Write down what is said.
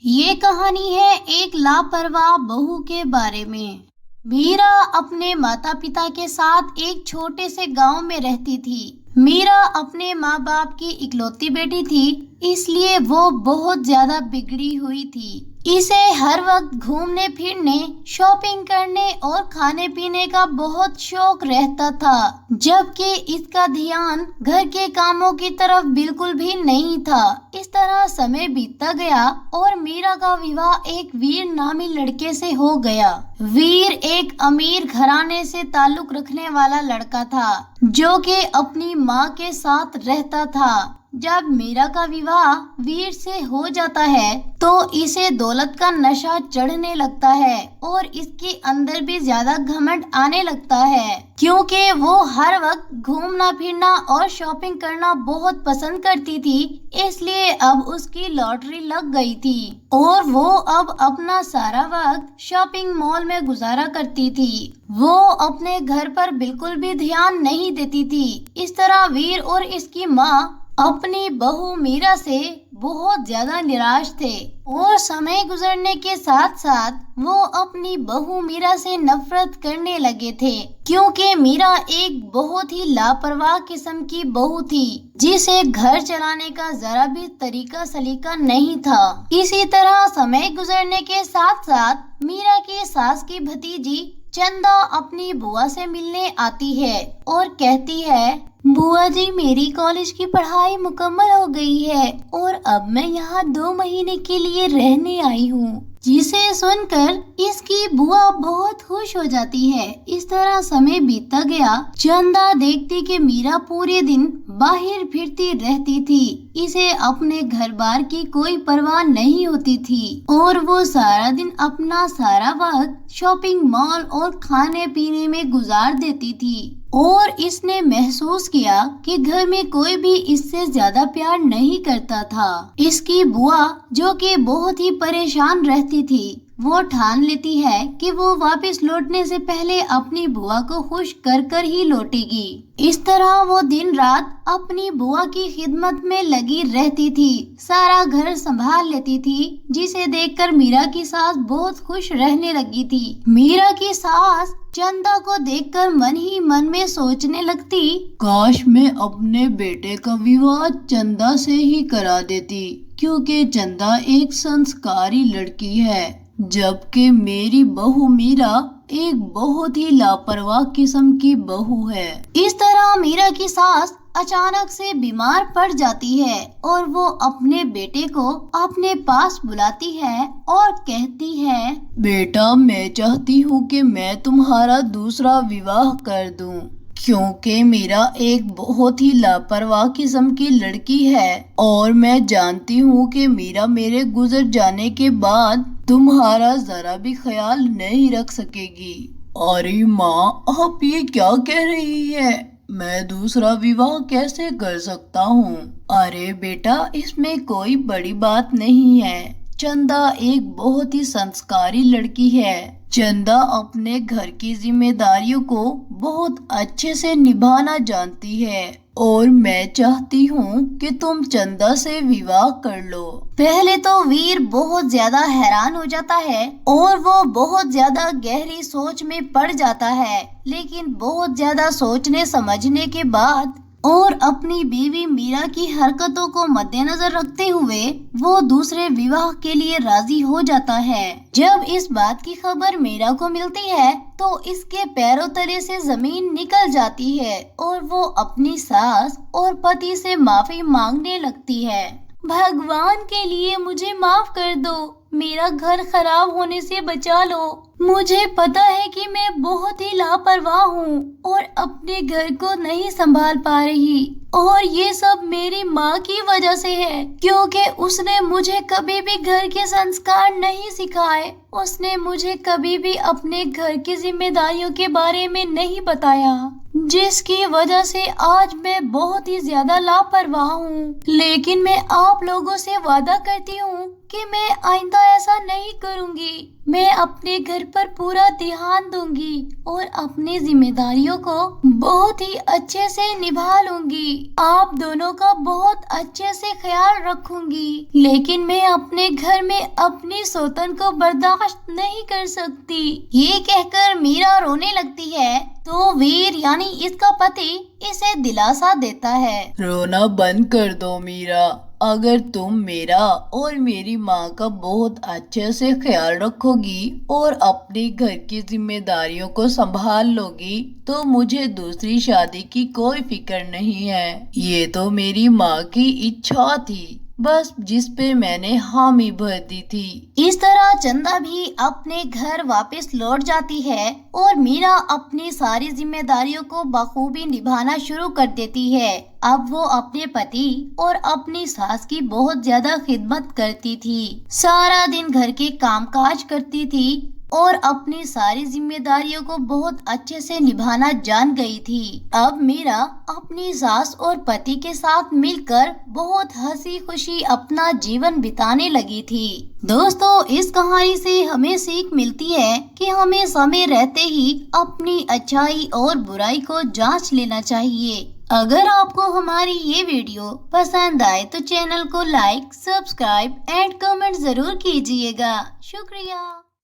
ये कहानी है एक लापरवाह बहू के बारे में। मीरा अपने माता पिता के साथ एक छोटे से गांव में रहती थी। मीरा अपने माँ बाप की इकलौती बेटी थी, इसलिए वो बहुत ज्यादा बिगड़ी हुई थी। इसे हर वक्त घूमने फिरने, शॉपिंग करने और खाने पीने का बहुत शौक रहता था, जबकि इसका ध्यान घर के कामों की तरफ बिल्कुल भी नहीं था। इस तरह समय बीतता गया और मीरा का विवाह एक वीर नामी लड़के से हो गया। वीर एक अमीर घराने से ताल्लुक रखने वाला लड़का था, जो कि अपनी माँ के साथ रहता था। जब मीरा का विवाह वीर से हो जाता है तो इसे दौलत का नशा चढ़ने लगता है और इसके अंदर भी ज्यादा घमंड आने लगता है, क्योंकि वो हर वक्त घूमना फिरना और शॉपिंग करना बहुत पसंद करती थी। इसलिए अब उसकी लॉटरी लग गई थी और वो अब अपना सारा वक्त शॉपिंग मॉल में गुजारा करती थी। वो अपने घर पर बिल्कुल भी ध्यान नहीं देती थी। इस तरह वीर और इसकी माँ अपनी बहू मीरा से बहुत ज्यादा निराश थे और समय गुजरने के साथ साथ वो अपनी बहू मीरा से नफरत करने लगे थे, क्योंकि मीरा एक बहुत ही लापरवाह किस्म की बहू थी, जिसे घर चलाने का जरा भी तरीका सलीका नहीं था। इसी तरह समय गुजरने के साथ साथ मीरा की सास की भतीजी चंदा अपनी बुआ से मिलने आती है और कहती है, बुआ जी, मेरी कॉलेज की पढ़ाई मुकम्मल हो गई है और अब मैं यहाँ 2 महीने के लिए रहने आई हूँ। जिसे सुनकर इसकी बुआ बहुत खुश हो जाती है। इस तरह समय बीतता गया। चंदा देखती कि मीरा पूरे दिन बाहर फिरती रहती थी। इसे अपने घर बार की कोई परवाह नहीं होती थी और वो सारा दिन अपना सारा वक्त शॉपिंग मॉल और खाने पीने में गुजार देती थी और इसने महसूस किया कि घर में कोई भी इससे ज्यादा प्यार नहीं करता था। इसकी बुआ, जो कि बहुत ही परेशान रहती थी, वो ठान लेती है कि वो वापस लौटने से पहले अपनी बुआ को खुश कर कर ही लौटेगी। इस तरह वो दिन रात अपनी बुआ की खिदमत में लगी रहती थी, सारा घर संभाल लेती थी, जिसे देखकर मीरा की सास बहुत खुश रहने लगी थी। मीरा की सास चंदा को देखकर मन ही मन में सोचने लगती, काश मैं अपने बेटे का विवाह चंदा से ही करा देती, क्योंकि चंदा एक संस्कारी लड़की है, जबकि मेरी बहू मीरा एक बहुत ही लापरवाह किस्म की बहू है। इस तरह मीरा की सास अचानक से बीमार पड़ जाती है और वो अपने बेटे को अपने पास बुलाती है और कहती है, बेटा, मैं चाहती हूँ कि मैं तुम्हारा दूसरा विवाह कर दूँ, क्योंकि मीरा एक बहुत ही लापरवाह किस्म की लड़की है और मैं जानती हूँ कि मीरा मेरे गुजर जाने के बाद तुम्हारा जरा भी ख्याल नहीं रख सकेगी। अरे माँ, आप ये क्या कह रही है? मैं दूसरा विवाह कैसे कर सकता हूँ? अरे बेटा, इसमें कोई बड़ी बात नहीं है। चंदा एक बहुत ही संस्कारी लड़की है। चंदा अपने घर की जिम्मेदारियों को बहुत अच्छे से निभाना जानती है और मैं चाहती हूँ कि तुम चंदा से विवाह कर लो। पहले तो वीर बहुत ज्यादा हैरान हो जाता है और वो बहुत ज्यादा गहरी सोच में पड़ जाता है, लेकिन बहुत ज्यादा सोचने समझने के बाद और अपनी बीवी मीरा की हरकतों को मद्देनजर रखते हुए वो दूसरे विवाह के लिए राजी हो जाता है। जब इस बात की खबर मीरा को मिलती है तो इसके पैरों तले से जमीन निकल जाती है और वो अपनी सास और पति से माफी मांगने लगती है। भगवान के लिए मुझे माफ कर दो, मेरा घर खराब होने से बचा लो। मुझे पता है कि मैं बहुत ही लापरवाह हूँ और अपने घर को नहीं संभाल पा रही और ये सब मेरी माँ की वजह से है, क्योंकि उसने मुझे कभी भी घर के संस्कार नहीं सिखाए। उसने मुझे कभी भी अपने घर की जिम्मेदारियों के बारे में नहीं बताया। जिसकी वजह से आज मैं बहुत ही ज्यादा लापरवाह हूँ। लेकिन मैं आप लोगों से वादा करती हूँ कि मैं आइंदा ऐसा नहीं करूँगी। मैं अपने घर पर पूरा ध्यान दूंगी और अपनी जिम्मेदारियों को बहुत ही अच्छे से निभा लूंगी। आप दोनों का बहुत अच्छे से ख्याल रखूंगी। लेकिन मैं अपने घर में अपनी सौतन को बर्दाश्त नहीं कर सकती। ये कहकर मीरा रोने लगती है तो वीर यानी इसका पति इसे दिलासा देता है। रोना बंद कर दो मीरा। अगर तुम मेरा और मेरी माँ का बहुत अच्छे से ख्याल रखोगी और अपने घर की जिम्मेदारियों को संभाल लोगी तो मुझे दूसरी शादी की कोई फिक्र नहीं है। ये तो मेरी माँ की इच्छा थी बस, जिस पे मैंने हामी भर दी थी। इस तरह चंदा भी अपने घर वापस लौट जाती है और मीरा अपनी सारी जिम्मेदारियों को बखूबी निभाना शुरू कर देती है। अब वो अपने पति और अपनी सास की बहुत ज्यादा खिदमत करती थी। सारा दिन घर के कामकाज करती थी और अपनी सारी जिम्मेदारियों को बहुत अच्छे से निभाना जान गई थी। अब मीरा अपनी सास और पति के साथ मिलकर बहुत हंसी खुशी अपना जीवन बिताने लगी थी। दोस्तों, इस कहानी से हमें सीख मिलती है कि हमें समय रहते ही अपनी अच्छाई और बुराई को जांच लेना चाहिए। अगर आपको हमारी ये वीडियो पसंद आए तो चैनल को लाइक, सब्सक्राइब एंड कमेंट जरूर कीजिएगा। शुक्रिया।